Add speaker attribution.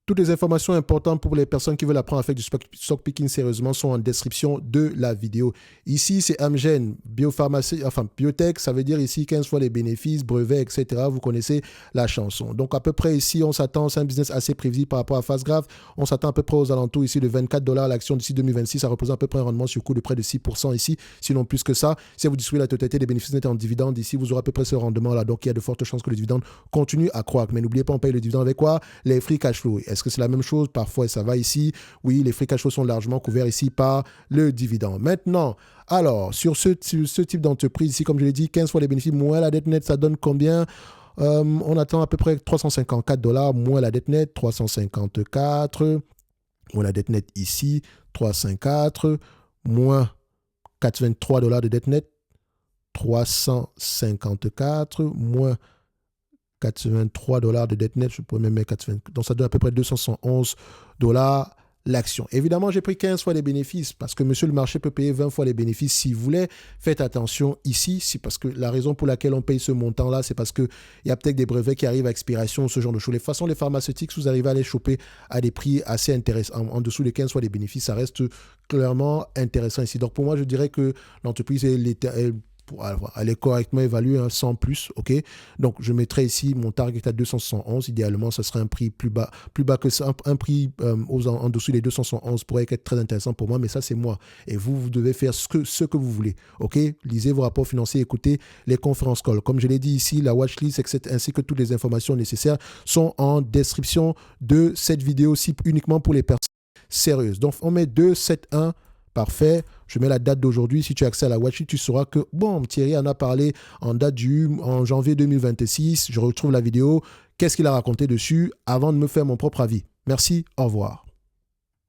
Speaker 1: Toutes les informations importantes pour les personnes qui veulent apprendre à faire du stock picking sérieusement sont en description de la vidéo. Ici, c'est Amgen, biopharmacie, enfin biotech, ça veut dire ici 15 fois les bénéfices, brevets, etc. Vous connaissez la chanson. Donc à peu près ici, on s'attend, c'est un business assez prévisible par rapport à Fastgraph. On s'attend à peu près aux alentours ici de 24 $ l'action d'ici 2026. Ça représente à peu près un rendement sur cours de près de 6% ici, sinon plus que ça. Si vous distribuez la totalité des bénéfices nets en dividendes ici, vous aurez à peu près ce rendement-là. Donc il y a de fortes chances que le dividende continue à croître. Mais n'oubliez pas, on paye le dividende avec quoi? Les free cash flow. Est-ce que c'est la même chose? Parfois, ça va ici. Oui, les free cash flow sont largement couverts ici par le dividende. Maintenant, alors, sur ce type d'entreprise ici, comme je l'ai dit, 15 fois les bénéfices, moins la dette nette, ça donne combien? On attend à peu près 354 $, moins la dette nette, 354, moins la dette nette ici, 354, moins 83 $ de dette nette, 354, moins 83 $ de dette nette, je pourrais même mettre 80, donc ça donne à peu près 211 $ l'action. Évidemment, j'ai pris 15 fois les bénéfices parce que monsieur le marché peut payer 20 fois les bénéfices s'il voulait. Faites attention ici, c'est parce que la raison pour laquelle on paye ce montant-là, c'est parce qu'il y a peut-être des brevets qui arrivent à expiration, ce genre de choses. De toute façon, les pharmaceutiques, si vous arrivez à les choper à des prix assez intéressants, en dessous des 15 fois les bénéfices, ça reste clairement intéressant ici. Donc pour moi, je dirais que l'entreprise elle est correctement évaluée, hein, sans plus, ok. Donc je mettrai ici mon target à 271. Idéalement, ça serait un prix plus bas que ça. Un prix en dessous des 271 pourrait être très intéressant pour moi, mais ça c'est moi. Et vous devez faire ce que vous voulez, ok. Lisez vos rapports financiers, écoutez les conférences calls. Comme je l'ai dit ici, la watchlist, etc., ainsi que toutes les informations nécessaires sont en description de cette vidéo-ci, uniquement pour les personnes sérieuses. Donc on met 271. Parfait. Je mets la date d'aujourd'hui. Si tu as accès à la watchlist, tu sauras que, bon, Thierry en a parlé en janvier 2026. Je retrouve la vidéo. Qu'est-ce qu'il a raconté dessus avant de me faire mon propre avis? Merci. Au revoir.